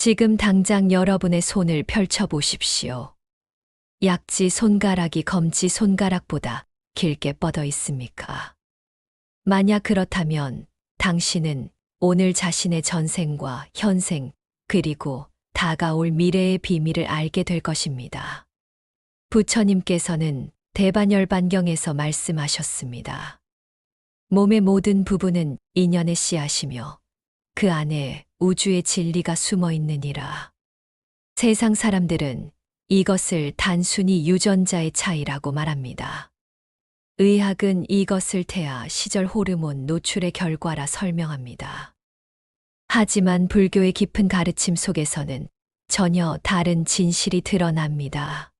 지금 당장 여러분의 손을 펼쳐 보십시오. 약지 손가락이 검지 손가락보다 길게 뻗어 있습니까? 만약 그렇다면 당신은 오늘 자신의 전생과 현생 그리고 다가올 미래의 비밀을 알게 될 것입니다. 부처님께서는 대반열반경에서 말씀하셨습니다. 몸의 모든 부분은 인연의 씨앗이며 그 안에 우주의 진리가 숨어 있느니라. 세상 사람들은 이것을 단순히 유전자의 차이라고 말합니다. 의학은 이것을 태아 시절 호르몬 노출의 결과라 설명합니다. 하지만 불교의 깊은 가르침 속에서는 전혀 다른 진실이 드러납니다.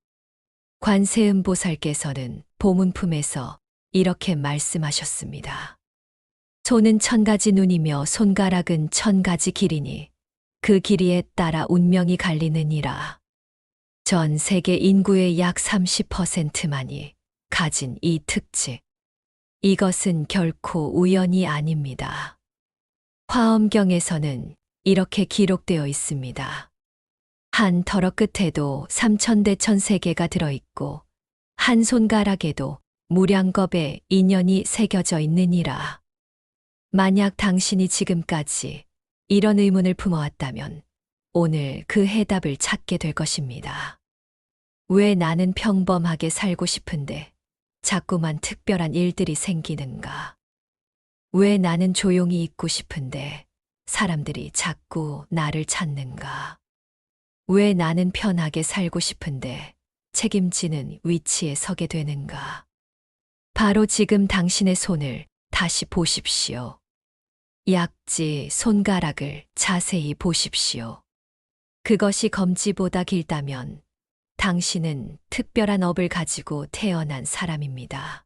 관세음보살께서는 보문품에서 이렇게 말씀하셨습니다. 손은 1000가지 눈이며 손가락은 1000가지 길이니 그 길이에 따라 운명이 갈리느니라. 전 세계 인구의 약 30%만이 가진 이 특징. 이것은 결코 우연이 아닙니다. 화엄경에서는 이렇게 기록되어 있습니다. 한 더러 끝에도 3000대천3개가 들어있고 한 손가락에도 무량겁의 인연이 새겨져 있느니라. 만약 당신이 지금까지 이런 의문을 품어왔다면 오늘 그 해답을 찾게 될 것입니다. 왜 나는 평범하게 살고 싶은데 자꾸만 특별한 일들이 생기는가? 왜 나는 조용히 있고 싶은데 사람들이 자꾸 나를 찾는가? 왜 나는 편하게 살고 싶은데 책임지는 위치에 서게 되는가? 바로 지금 당신의 손을 다시 보십시오. 약지 손가락을 자세히 보십시오. 그것이 검지보다 길다면 당신은 특별한 업을 가지고 태어난 사람입니다.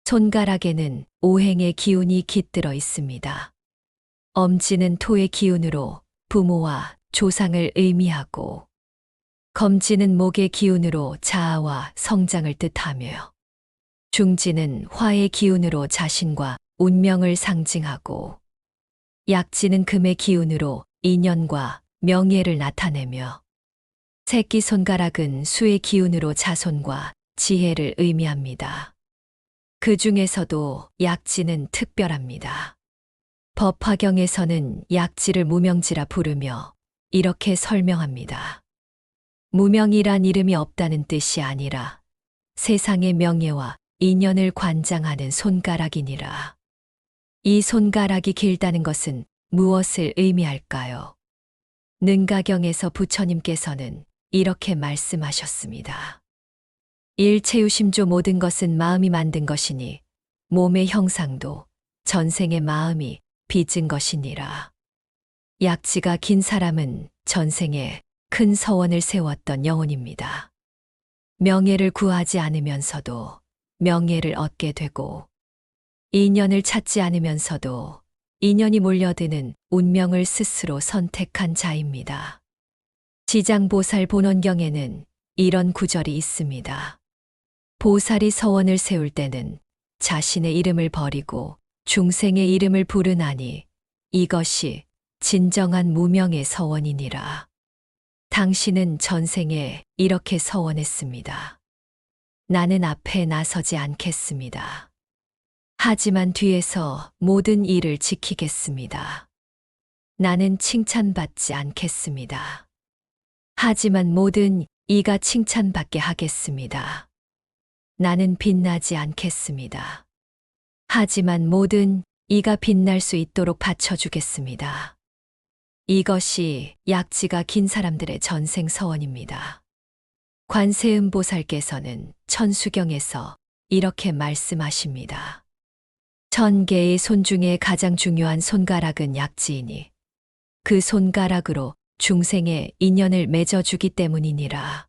손가락에는 오행의 기운이 깃들어 있습니다. 엄지는 토의 기운으로 부모와 조상을 의미하고 검지는 목의 기운으로 자아와 성장을 뜻하며 중지는 화의 기운으로 자신과 운명을 상징하고 약지는 금의 기운으로 인연과 명예를 나타내며 새끼손가락은 수의 기운으로 자손과 지혜를 의미합니다. 그 중에서도 약지는 특별합니다. 법화경에서는 약지를 무명지라 부르며 이렇게 설명합니다. 무명이란 이름이 없다는 뜻이 아니라 세상의 명예와 인연을 관장하는 손가락이니라. 이 손가락이 길다는 것은 무엇을 의미할까요? 능가경에서 부처님께서는 이렇게 말씀하셨습니다. 일체유심조 모든 것은 마음이 만든 것이니 몸의 형상도 전생의 마음이 빚은 것이니라. 약지가 긴 사람은 전생에 큰 서원을 세웠던 영혼입니다. 명예를 구하지 않으면서도 명예를 얻게 되고 인연을 찾지 않으면서도 인연이 몰려드는 운명을 스스로 선택한 자입니다. 지장보살 본원경에는 이런 구절이 있습니다. 보살이 서원을 세울 때는 자신의 이름을 버리고 중생의 이름을 부르나니 이것이 진정한 무명의 서원이니라. 당신은 전생에 이렇게 서원했습니다. 나는 앞에 나서지 않겠습니다. 하지만 뒤에서 모든 일을 지키겠습니다. 나는 칭찬받지 않겠습니다. 하지만 모든 이가 칭찬받게 하겠습니다. 나는 빛나지 않겠습니다. 하지만 모든 이가 빛날 수 있도록 받쳐주겠습니다. 이것이 약지가 긴 사람들의 전생 서원입니다. 관세음보살께서는 천수경에서 이렇게 말씀하십니다. 1000개의 손 중에 가장 중요한 손가락은 약지이니 그 손가락으로 중생의 인연을 맺어주기 때문이니라.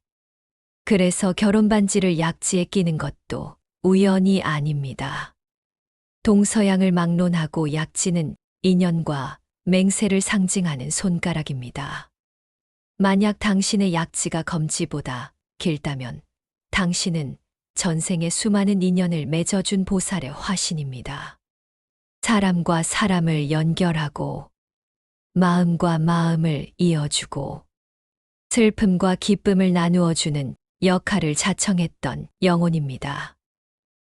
그래서 결혼반지를 약지에 끼는 것도 우연이 아닙니다. 동서양을 막론하고 약지는 인연과 맹세를 상징하는 손가락입니다. 만약 당신의 약지가 검지보다 길다면 당신은 전생의 수많은 인연을 맺어준 보살의 화신입니다. 사람과 사람을 연결하고 마음과 마음을 이어주고 슬픔과 기쁨을 나누어주는 역할을 자청했던 영혼입니다.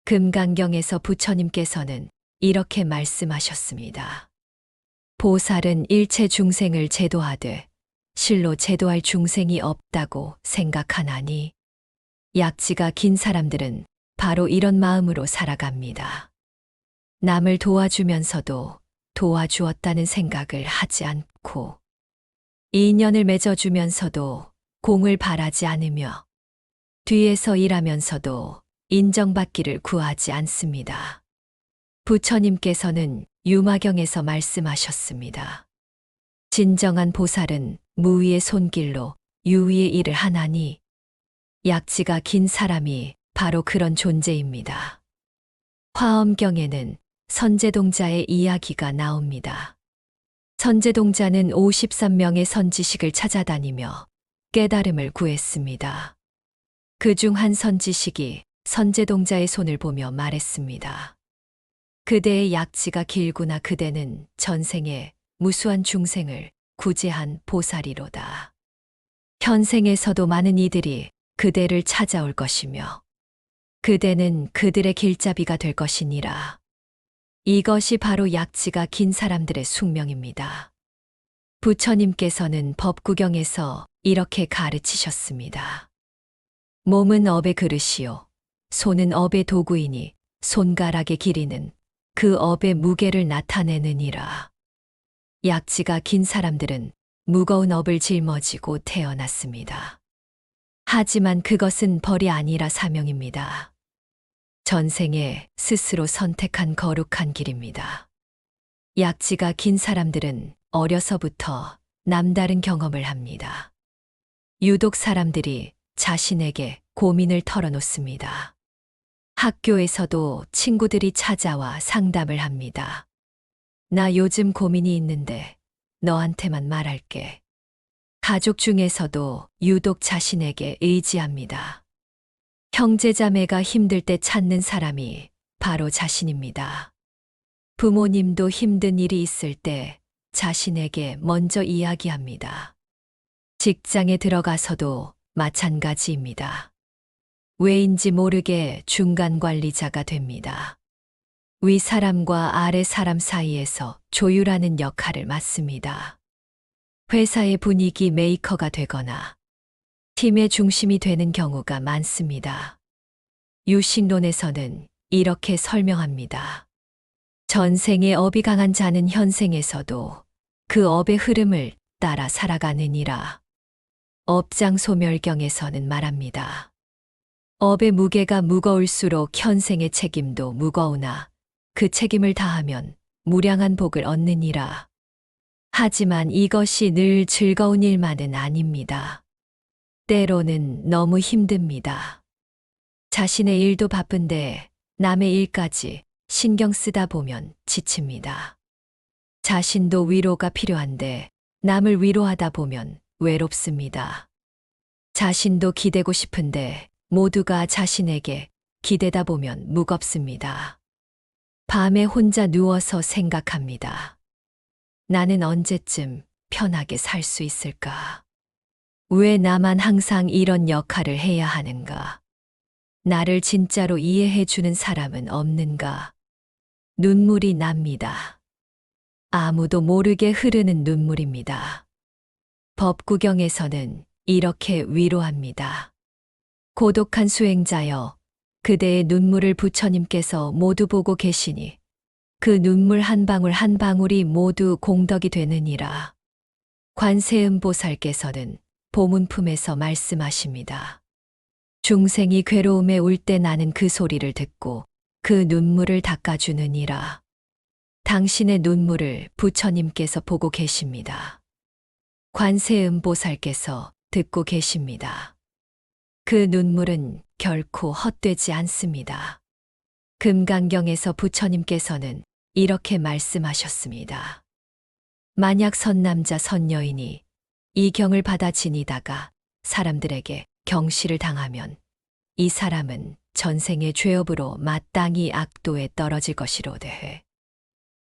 금강경에서 부처님께서는 이렇게 말씀하셨습니다. 보살은 일체 중생을 제도하되 실로 제도할 중생이 없다고 생각하나니 약지가 긴 사람들은 바로 이런 마음으로 살아갑니다. 남을 도와주면서도 도와주었다는 생각을 하지 않고 인연을 맺어주면서도 공을 바라지 않으며 뒤에서 일하면서도 인정받기를 구하지 않습니다. 부처님께서는 유마경에서 말씀하셨습니다. 진정한 보살은 무위의 손길로 유위의 일을 하나니 약지가 긴 사람이 바로 그런 존재입니다. 화엄경에는 선제동자의 이야기가 나옵니다. 선제동자는 53명의 선지식을 찾아다니며 깨달음을 구했습니다. 그중 한 선지식이 선제동자의 손을 보며 말했습니다. 그대의 약지가 길구나. 그대는 전생에 무수한 중생을 구제한 보살이로다. 현생에서도 많은 이들이 그대를 찾아올 것이며 그대는 그들의 길잡이가 될 것이니라. 이것이 바로 약지가 긴 사람들의 숙명입니다. 부처님께서는 법구경에서 이렇게 가르치셨습니다. 몸은 업의 그릇이요 손은 업의 도구이니 손가락의 길이는 그 업의 무게를 나타내느니라. 약지가 긴 사람들은 무거운 업을 짊어지고 태어났습니다. 하지만 그것은 벌이 아니라 사명입니다. 전생에 스스로 선택한 거룩한 길입니다. 약지가 긴 사람들은 어려서부터 남다른 경험을 합니다. 유독 사람들이 자신에게 고민을 털어놓습니다. 학교에서도 친구들이 찾아와 상담을 합니다. 나 요즘 고민이 있는데 너한테만 말할게. 가족 중에서도 유독 자신에게 의지합니다. 형제자매가 힘들 때 찾는 사람이 바로 자신입니다. 부모님도 힘든 일이 있을 때 자신에게 먼저 이야기합니다. 직장에 들어가서도 마찬가지입니다. 왜인지 모르게 중간 관리자가 됩니다. 위 사람과 아래 사람 사이에서 조율하는 역할을 맡습니다. 회사의 분위기 메이커가 되거나 팀의 중심이 되는 경우가 많습니다. 유신론에서는 이렇게 설명합니다. 전생의 업이 강한 자는 현생에서도 그 업의 흐름을 따라 살아가느니라. 업장소멸경에서는 말합니다. 업의 무게가 무거울수록 현생의 책임도 무거우나 그 책임을 다하면 무량한 복을 얻느니라. 하지만 이것이 늘 즐거운 일만은 아닙니다. 때로는 너무 힘듭니다. 자신의 일도 바쁜데 남의 일까지 신경 쓰다 보면 지칩니다. 자신도 위로가 필요한데 남을 위로하다 보면 외롭습니다. 자신도 기대고 싶은데 모두가 자신에게 기대다 보면 무겁습니다. 밤에 혼자 누워서 생각합니다. 나는 언제쯤 편하게 살 수 있을까? 왜 나만 항상 이런 역할을 해야 하는가? 나를 진짜로 이해해 주는 사람은 없는가? 눈물이 납니다. 아무도 모르게 흐르는 눈물입니다. 법구경에서는 이렇게 위로합니다. 고독한 수행자여, 그대의 눈물을 부처님께서 모두 보고 계시니 그 눈물 한 방울 한 방울이 모두 공덕이 되느니라. 관세음보살께서는 보문품에서 말씀하십니다. 중생이 괴로움에 울 때 나는 그 소리를 듣고 그 눈물을 닦아주느니라. 당신의 눈물을 부처님께서 보고 계십니다. 관세음보살께서 듣고 계십니다. 그 눈물은 결코 헛되지 않습니다. 금강경에서 부처님께서는 이렇게 말씀하셨습니다. 만약 선남자 선여인이 이 경을 받아 지니다가 사람들에게 경시를 당하면 이 사람은 전생의 죄업으로 마땅히 악도에 떨어질 것이로되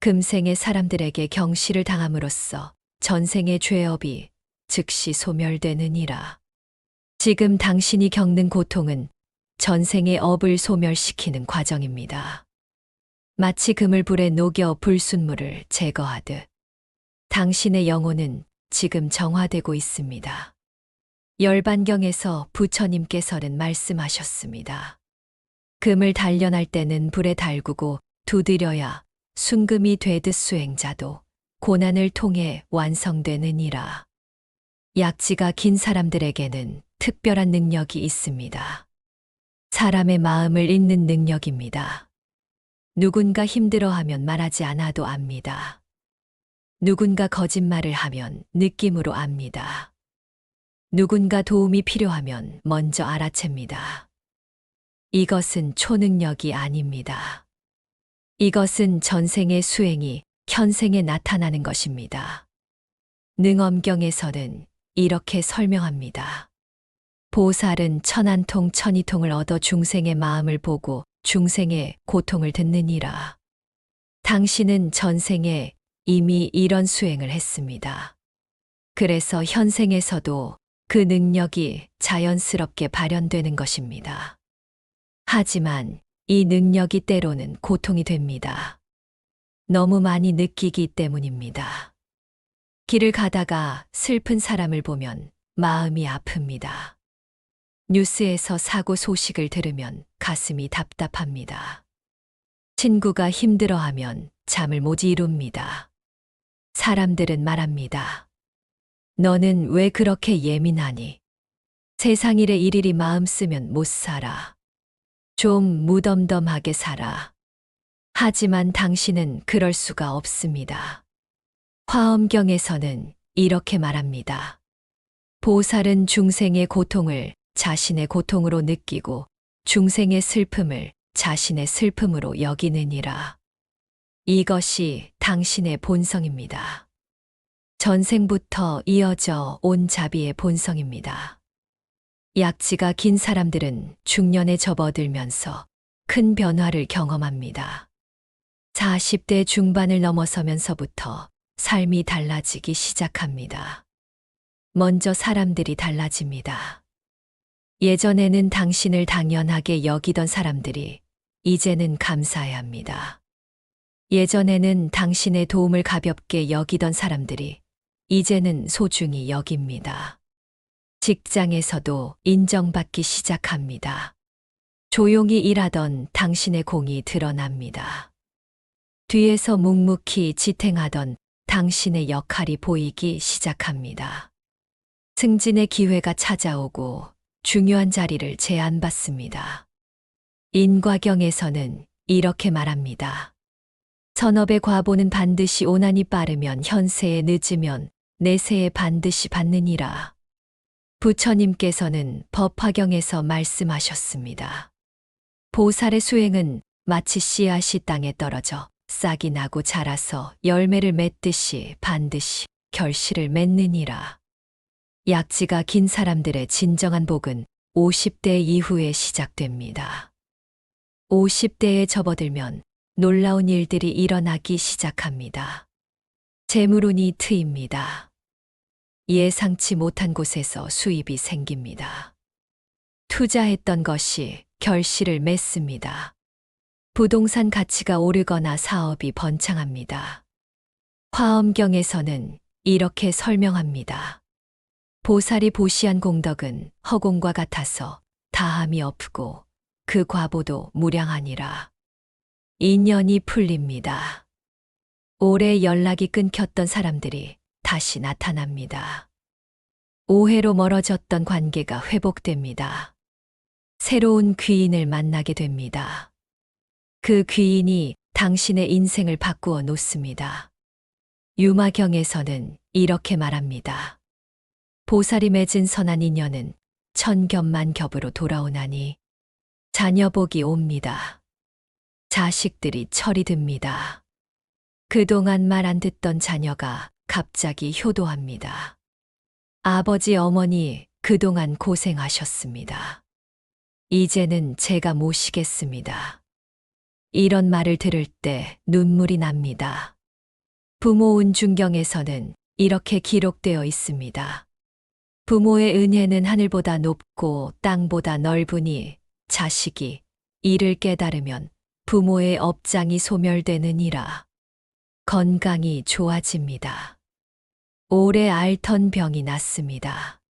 금생의 사람들에게 경시를 당함으로써 전생의 죄업이 즉시 소멸되느니라. 지금 당신이 겪는 고통은 전생의 업을 소멸시키는 과정입니다. 마치 금을 불에 녹여 불순물을 제거하듯 당신의 영혼은 지금 정화되고 있습니다. 열반경에서 부처님께서는 말씀하셨습니다. 금을 단련할 때는 불에 달구고 두드려야 순금이 되듯 수행자도 고난을 통해 완성되느니라. 약지가 긴 사람들에게는 특별한 능력이 있습니다. 사람의 마음을 읽는 능력입니다. 누군가 힘들어하면 말하지 않아도 압니다. 누군가 거짓말을 하면 느낌으로 압니다. 누군가 도움이 필요하면 먼저 알아챕니다. 이것은 초능력이 아닙니다. 이것은 전생의 수행이 현생에 나타나는 것입니다. 능엄경에서는 이렇게 설명합니다. 보살은 천한통 천이통을 얻어 중생의 마음을 보고 중생의 고통을 듣느니라. 당신은 전생에 이미 이런 수행을 했습니다. 그래서 현생에서도 그 능력이 자연스럽게 발현되는 것입니다. 하지만 이 능력이 때로는 고통이 됩니다. 너무 많이 느끼기 때문입니다. 길을 가다가 슬픈 사람을 보면 마음이 아픕니다. 뉴스에서 사고 소식을 들으면 가슴이 답답합니다. 친구가 힘들어하면 잠을 못 이룹니다. 사람들은 말합니다. 너는 왜 그렇게 예민하니? 세상 일에 일일이 마음 쓰면 못 살아. 좀 무덤덤하게 살아. 하지만 당신은 그럴 수가 없습니다. 화엄경에서는 이렇게 말합니다. 보살은 중생의 고통을 자신의 고통으로 느끼고 중생의 슬픔을 자신의 슬픔으로 여기느니라. 이것이 당신의 본성입니다. 전생부터 이어져 온 자비의 본성입니다. 약지가 긴 사람들은 중년에 접어들면서 큰 변화를 경험합니다. 40대 중반을 넘어서면서부터 삶이 달라지기 시작합니다. 먼저 사람들이 달라집니다. 예전에는 당신을 당연하게 여기던 사람들이 이제는 감사해야 합니다. 예전에는 당신의 도움을 가볍게 여기던 사람들이 이제는 소중히 여깁니다. 직장에서도 인정받기 시작합니다. 조용히 일하던 당신의 공이 드러납니다. 뒤에서 묵묵히 지탱하던 당신의 역할이 보이기 시작합니다. 승진의 기회가 찾아오고 중요한 자리를 제안받습니다. 인과경에서는 이렇게 말합니다. 선업의 과보는 반드시 오난이 빠르면 현세에 늦으면 내세에 반드시 받느니라. 부처님께서는 법화경에서 말씀하셨습니다. 보살의 수행은 마치 씨앗이 땅에 떨어져 싹이 나고 자라서 열매를 맺듯이 반드시 결실을 맺느니라. 약지가 긴 사람들의 진정한 복은 50대 이후에 시작됩니다. 50대에 접어들면 놀라운 일들이 일어나기 시작합니다. 재물운이 트입니다. 예상치 못한 곳에서 수입이 생깁니다. 투자했던 것이 결실을 맺습니다. 부동산 가치가 오르거나 사업이 번창합니다. 화엄경에서는 이렇게 설명합니다. 보살이 보시한 공덕은 허공과 같아서 다함이 없고 그 과보도 무량하니라. 인연이 풀립니다. 오래 연락이 끊겼던 사람들이 다시 나타납니다. 오해로 멀어졌던 관계가 회복됩니다. 새로운 귀인을 만나게 됩니다. 그 귀인이 당신의 인생을 바꾸어 놓습니다. 유마경에서는 이렇게 말합니다. 보살이 맺은 선한 인연은 천겹만겹으로 돌아오나니 자녀복이 옵니다. 자식들이 철이 듭니다. 그동안 말 안 듣던 자녀가 갑자기 효도합니다. 아버지 어머니 그동안 고생하셨습니다. 이제는 제가 모시겠습니다. 이런 말을 들을 때 눈물이 납니다. 부모 운중경에서는 이렇게 기록되어 있습니다. 부모의 은혜는 하늘보다 높고 땅보다 넓으니 자식이 이를 깨달으면 부모의 업장이 소멸되느니라. 건강이 좋아집니다. 오래 앓던 병이 낫습니다.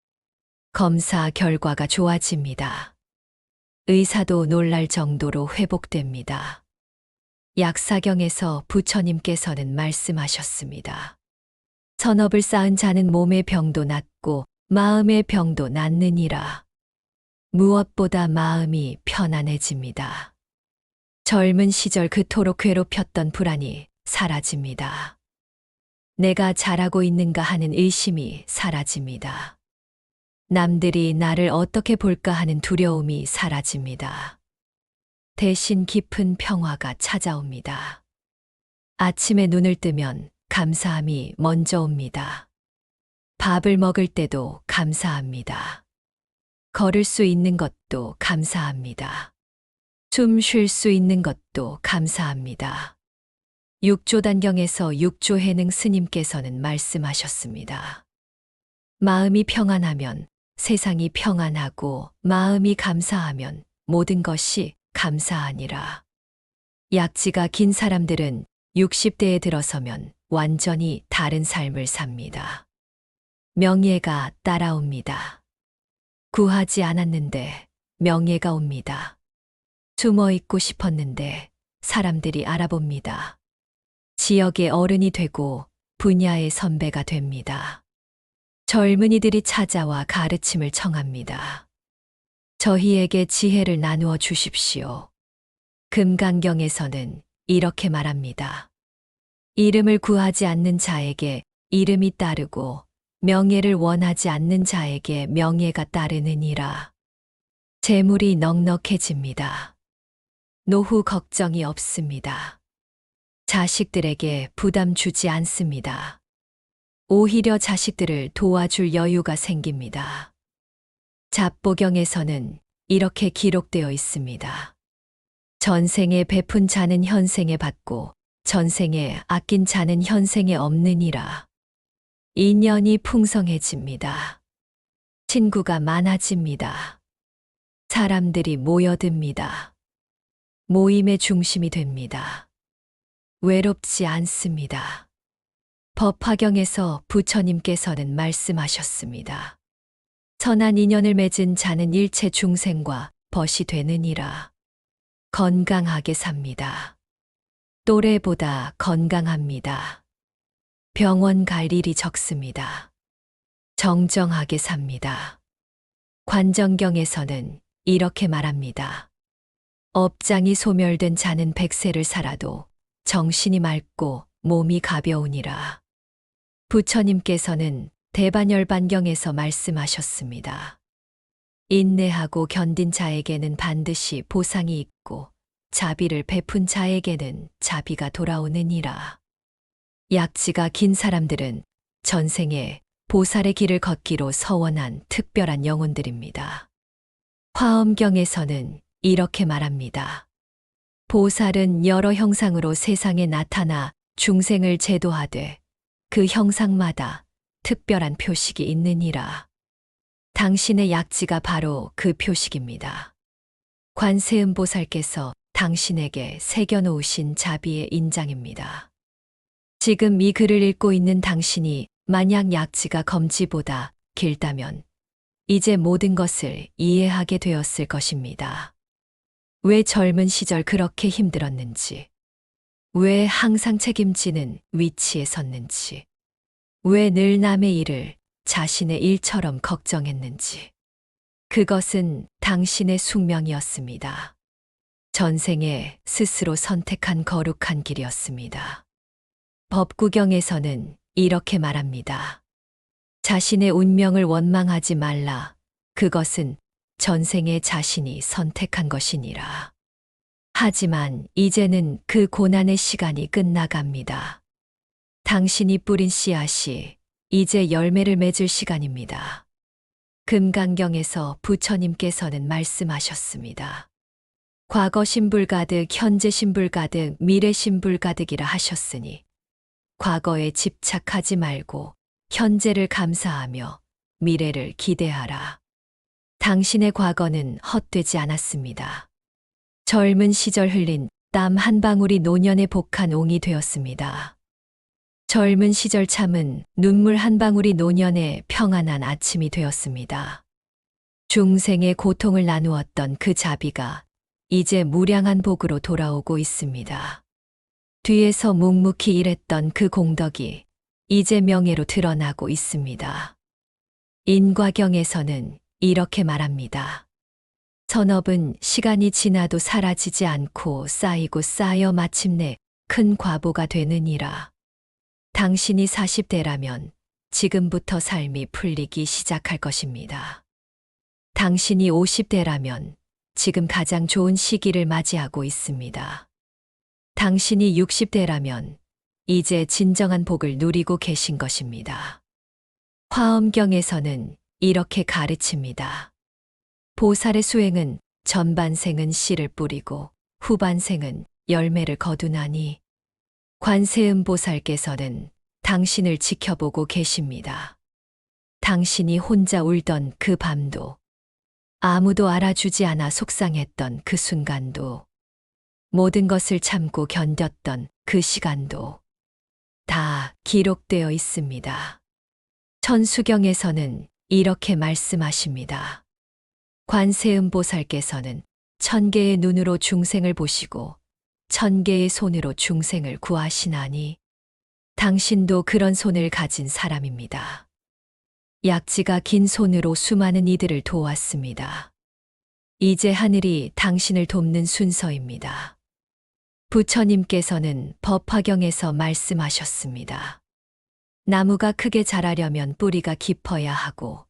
검사 결과가 좋아집니다. 의사도 놀랄 정도로 회복됩니다. 약사경에서 부처님께서는 말씀하셨습니다. 선업을 쌓은 자는 몸의 병도 낫고 마음의 병도 낫느니라. 무엇보다 마음이 편안해집니다. 젊은 시절 그토록 괴롭혔던 불안이 사라집니다. 내가 잘하고 있는가 하는 의심이 사라집니다. 남들이 나를 어떻게 볼까 하는 두려움이 사라집니다. 대신 깊은 평화가 찾아옵니다. 아침에 눈을 뜨면 감사함이 먼저 옵니다. 밥을 먹을 때도 감사합니다. 걸을 수 있는 것도 감사합니다. 숨 쉴 수 있는 것도 감사합니다. 육조단경에서 육조해능 스님께서는 말씀하셨습니다. 마음이 평안하면 세상이 평안하고 마음이 감사하면 모든 것이 감사하니라. 약지가 긴 사람들은 60대에 들어서면 완전히 다른 삶을 삽니다. 명예가 따라옵니다. 구하지 않았는데 명예가 옵니다. 숨어 있고 싶었는데 사람들이 알아봅니다. 지역의 어른이 되고 분야의 선배가 됩니다. 젊은이들이 찾아와 가르침을 청합니다. 저희에게 지혜를 나누어 주십시오. 금강경에서는 이렇게 말합니다. 이름을 구하지 않는 자에게 이름이 따르고 명예를 원하지 않는 자에게 명예가 따르느니라. 재물이 넉넉해집니다. 노후 걱정이 없습니다. 자식들에게 부담 주지 않습니다. 오히려 자식들을 도와줄 여유가 생깁니다. 잡보경에서는 이렇게 기록되어 있습니다. 전생에 베푼 자는 현생에 받고 전생에 아낀 자는 현생에 없느니라. 인연이 풍성해집니다. 친구가 많아집니다. 사람들이 모여듭니다. 모임의 중심이 됩니다. 외롭지 않습니다. 법화경에서 부처님께서는 말씀하셨습니다. 선한 인연을 맺은 자는 일체 중생과 벗이 되느니라. 건강하게 삽니다. 또래보다 건강합니다. 병원 갈 일이 적습니다. 정정하게 삽니다. 관정경에서는 이렇게 말합니다. 업장이 소멸된 자는 100세를 살아도 정신이 맑고 몸이 가벼우니라. 부처님께서는 대반열반경에서 말씀하셨습니다. 인내하고 견딘 자에게는 반드시 보상이 있고 자비를 베푼 자에게는 자비가 돌아오느니라. 약지가 긴 사람들은 전생에 보살의 길을 걷기로 서원한 특별한 영혼들입니다. 화엄경에서는 이렇게 말합니다. 보살은 여러 형상으로 세상에 나타나 중생을 제도하되 그 형상마다 특별한 표식이 있느니라. 당신의 약지가 바로 그 표식입니다. 관세음보살께서 당신에게 새겨놓으신 자비의 인장입니다. 지금 이 글을 읽고 있는 당신이 만약 약지가 검지보다 길다면 이제 모든 것을 이해하게 되었을 것입니다. 왜 젊은 시절 그렇게 힘들었는지, 왜 항상 책임지는 위치에 섰는지, 왜 늘 남의 일을 자신의 일처럼 걱정했는지. 그것은 당신의 숙명이었습니다. 전생에 스스로 선택한 거룩한 길이었습니다. 법구경에서는 이렇게 말합니다. 자신의 운명을 원망하지 말라. 그것은 전생에 자신이 선택한 것이니라. 하지만 이제는 그 고난의 시간이 끝나갑니다. 당신이 뿌린 씨앗이 이제 열매를 맺을 시간입니다. 금강경에서 부처님께서는 말씀하셨습니다. 과거 신불가득, 현재 신불가득, 미래 신불가득이라 하셨으니 과거에 집착하지 말고 현재를 감사하며 미래를 기대하라. 당신의 과거는 헛되지 않았습니다. 젊은 시절 흘린 땀 한 방울이 노년의 복한 옹이 되었습니다. 젊은 시절 참은 눈물 한 방울이 노년의 평안한 아침이 되었습니다. 중생의 고통을 나누었던 그 자비가 이제 무량한 복으로 돌아오고 있습니다. 뒤에서 묵묵히 일했던 그 공덕이 이제 명예로 드러나고 있습니다. 인과경에서는 이렇게 말합니다. 선업은 시간이 지나도 사라지지 않고 쌓이고 쌓여 마침내 큰 과보가 되느니라. 당신이 40대라면 지금부터 삶이 풀리기 시작할 것입니다. 당신이 50대라면 지금 가장 좋은 시기를 맞이하고 있습니다. 당신이 60대라면 이제 진정한 복을 누리고 계신 것입니다. 화엄경에서는 이렇게 가르칩니다. 보살의 수행은 전반생은 씨를 뿌리고 후반생은 열매를 거두나니 관세음보살께서는 당신을 지켜보고 계십니다. 당신이 혼자 울던 그 밤도, 아무도 알아주지 않아 속상했던 그 순간도, 모든 것을 참고 견뎠던 그 시간도 다 기록되어 있습니다. 천수경에서는 이렇게 말씀하십니다. 관세음보살께서는 1000개의 눈으로 중생을 보시고 1000개의 손으로 중생을 구하시나니 당신도 그런 손을 가진 사람입니다. 약지가 긴 손으로 수많은 이들을 도왔습니다. 이제 하늘이 당신을 돕는 순서입니다. 부처님께서는 법화경에서 말씀하셨습니다. 나무가 크게 자라려면 뿌리가 깊어야 하고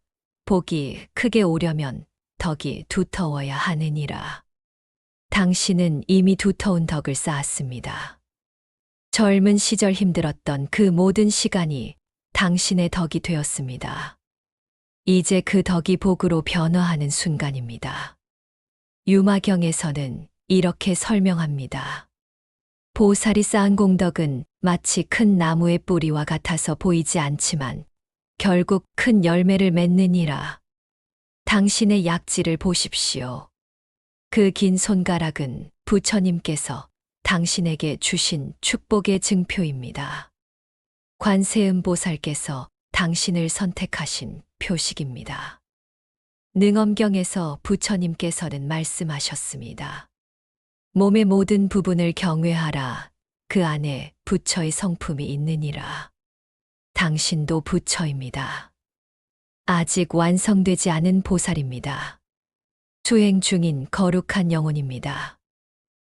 복이 크게 오려면 덕이 두터워야 하느니라. 당신은 이미 두터운 덕을 쌓았습니다. 젊은 시절 힘들었던 그 모든 시간이 당신의 덕이 되었습니다. 이제 그 덕이 복으로 변화하는 순간입니다. 유마경에서는 이렇게 설명합니다. 보살이 쌓은 공덕은 마치 큰 나무의 뿌리와 같아서 보이지 않지만 결국 큰 열매를 맺느니라. 당신의 약지를 보십시오. 그 긴 손가락은 부처님께서 당신에게 주신 축복의 증표입니다. 관세음보살께서 당신을 선택하신 표식입니다. 능엄경에서 부처님께서는 말씀하셨습니다. 몸의 모든 부분을 경외하라. 그 안에 부처의 성품이 있느니라. 당신도 부처입니다. 아직 완성되지 않은 보살입니다. 수행 중인 거룩한 영혼입니다.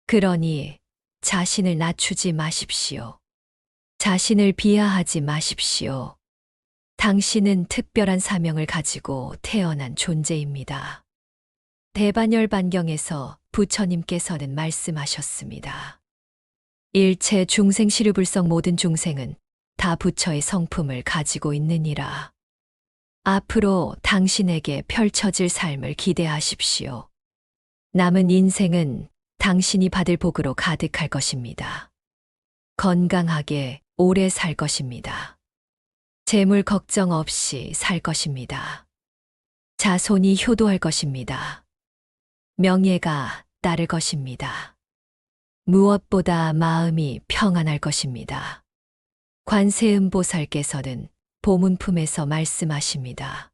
그러니 자신을 낮추지 마십시오. 자신을 비하하지 마십시오. 당신은 특별한 사명을 가지고 태어난 존재입니다. 대반열반경에서 부처님께서는 말씀하셨습니다. 일체 중생시류불성 모든 중생은 다 부처의 성품을 가지고 있느니라. 앞으로 당신에게 펼쳐질 삶을 기대하십시오. 남은 인생은 당신이 받을 복으로 가득할 것입니다. 건강하게 오래 살 것입니다. 재물 걱정 없이 살 것입니다. 자손이 효도할 것입니다. 명예가 따를 것입니다. 무엇보다 마음이 평안할 것입니다. 관세음보살께서는 보문품에서 말씀하십니다.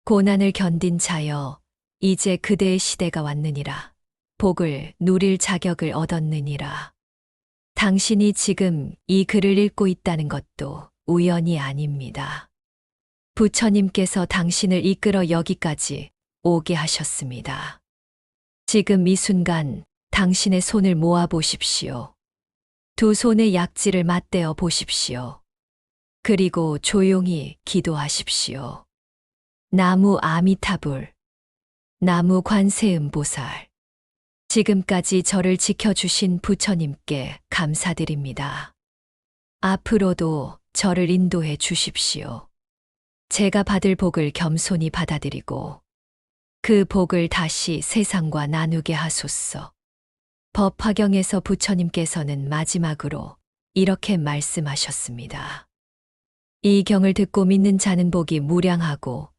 고난을 견딘 자여, 이제 그대의 시대가 왔느니라. 복을 누릴 자격을 얻었느니라. 당신이 지금 이 글을 읽고 있다는 것도 우연이 아닙니다. 부처님께서 당신을 이끌어 여기까지 오게 하셨습니다. 지금 이 순간 당신의 손을 모아 보십시오. 두 손의 약지를 맞대어 보십시오. 그리고 조용히 기도하십시오. 나무 아미타불, 나무 관세음보살. 지금까지 저를 지켜주신 부처님께 감사드립니다. 앞으로도 저를 인도해 주십시오. 제가 받을 복을 겸손히 받아들이고 그 복을 다시 세상과 나누게 하소서. 법화경에서 부처님께서는 마지막으로 이렇게 말씀하셨습니다. 이 경을 듣고 믿는 자는 복이 무량하고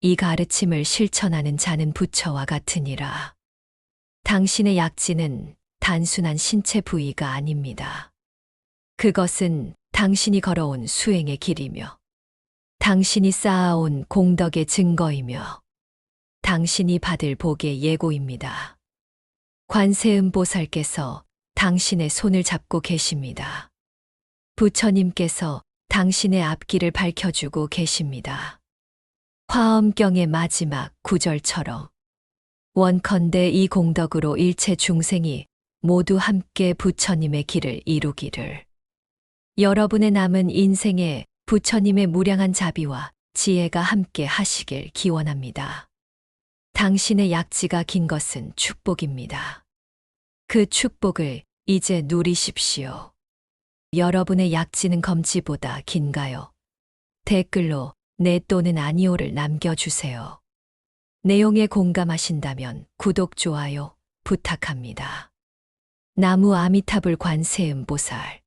이 가르침을 실천하는 자는 부처와 같으니라. 당신의 약지는 단순한 신체 부위가 아닙니다. 그것은 당신이 걸어온 수행의 길이며 당신이 쌓아온 공덕의 증거이며 당신이 받을 복의 예고입니다. 관세음 보살께서 당신의 손을 잡고 계십니다. 부처님께서 당신의 앞길을 밝혀주고 계십니다. 화엄경의 마지막 구절처럼 원컨대 이 공덕으로 일체 중생이 모두 함께 부처님의 길을 이루기를. 여러분의 남은 인생에 부처님의 무량한 자비와 지혜가 함께 하시길 기원합니다. 당신의 약지가 긴 것은 축복입니다. 그 축복을 이제 누리십시오. 여러분의 약지는 검지보다 긴가요? 댓글로 네 또는 아니오를 남겨주세요. 내용에 공감하신다면 구독, 좋아요 부탁합니다. 나무 아미타불 관세음보살